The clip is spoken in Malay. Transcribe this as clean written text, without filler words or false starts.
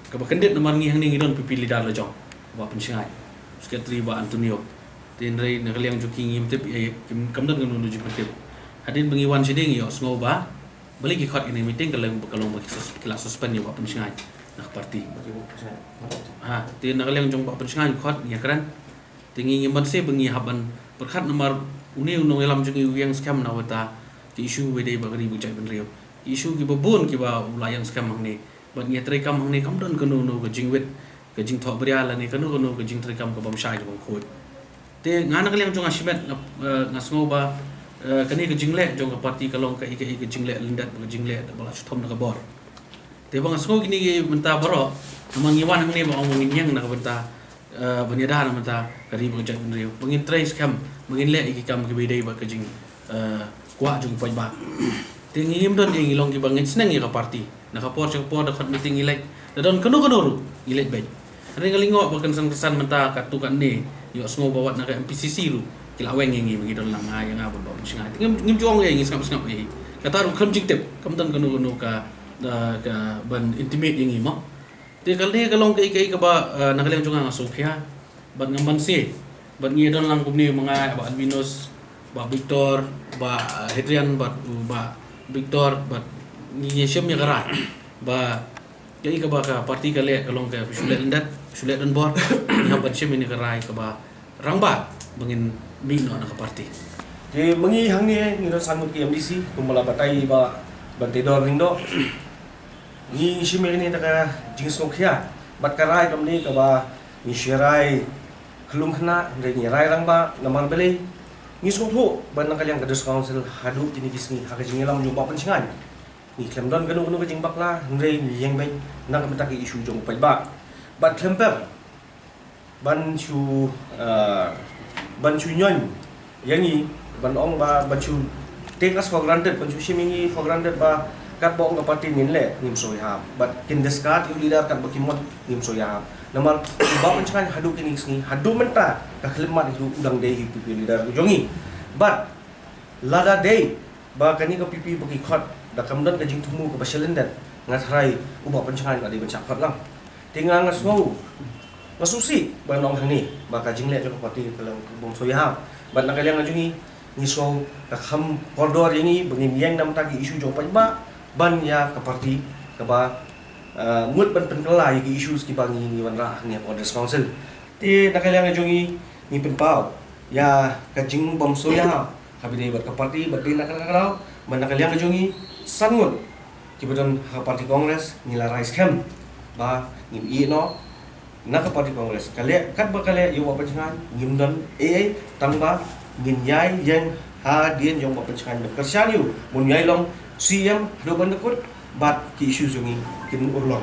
Kabakandit naman ngihang ning idon pipili dar lejong ba pensingai sekretari ba Antonio tin rai nakaliang joki ngim tip kim kamdan ngam nuju tip hadin bengiwan siding yo sngo ba balik ikot ini meeting kalau kelas suspend yo ba pensingai nak parti ha tin nakaliang jong ba pensingai ikot ya kan tingi ngim se bengi haban berkat nomor uni unong elam joki yang scam na wata ti isu wede ba gari bujai benrio isu ki babun ki ba ulayang scam ni bang ye trai kam hang ni kam don kanu no ke jingwit ke jing tho bria la ni kanu ke jing trai kam ke bam shai ke bang khoi te ngana kaliang jong asimet ngasngo ba kani ke jingle jong ke parti kalong ke jingle lendat ke jingle bala chuthom na ke bor te bang ngasngo gini ge menta baro amang iwan hang ni bang ong nginyang na ke benta banyada na menta kari bang jai benriu bangin trai scam bangin le iki kam ke bedai ba ke jing kwa jong pai ba te ngim don ye ngilong ki bangin seneng ye ke parti nakapor cakapor dapat meeting ilek dan kanu ru ilek baik ada ngalingok bahkan kesan menta katukan ni yo semua bawa nak MPCC ru kilaweng ngi bagi don lang yang abon bawa singa ngim juang ye ngi skap ye kata ru kam jiktep kam tan kanu ka ban intimate yang mo te kalne kalong ke ba nakaleng junga ngasokya ban ngamban si ban ngi don lang kumni mga ba Albinos ba Victor ba Hedrian ba Victor ba ni syam ya kara ba kai ka ba ka parti ka le kalong ka sulet lendat sulet dan bor ni haban syam ni karai ka ba rangba bangin mino na ka parti je mengi hang ni ni ro sangut ki MDC kumala batai ba bantedor ringdo ni syam ni ta ka jing sokhya bat karai kam ni ka ba ni shirai khulum khna re ni rai rangba namar bele ni sotho ban nakaliang kadus council hadu kini kisni ha ka jingelam jumpa pensingan ni klemdon kanu ke jing bakla ngrei ni yang baik nak mentaki isu jong pai ba bat klemper ban chu nyon yang ni ban ong ba ban chu take us for granted ban chu shimingi for granted ba kat bong ka parti nin le nim soi ha bat kin discard you leader kat bakimot nim soi ha namar ba pencangan hadu kini sini hadu menta ka khlemat itu udang dei pipi leader jongi but lada dei ba kani ka pipi bagi khot da kamdan ka jing tumu ka baselendan ngatrai ubah pencangan ka di bencak khot lang tingang ngasou ngasusi banong hani ba ka jingle ka parti kalang bong soya ban nakaliang ajungi ngisou ka kham koridor ini bengin yang nam tagi isu jong ba ban ya ka parti ka ba mut ban penkelai ki isu ski bangi ni wan ra ni orders council ti nakaliang ajungi ni penpau ya ka jing bong soya habide bat ka parti bat din nakalaw ban nakaliang ajungi sangun kibadan ha parti kongres nila rice camp ba ngim i no nak parti kongres kale kat ba kale yu wa pencangan ngim don tamba ngin yai yang ha dien jong ba pencangan kersian yu mun yai long CM do ban dekut bat ki isu sungi kin urlong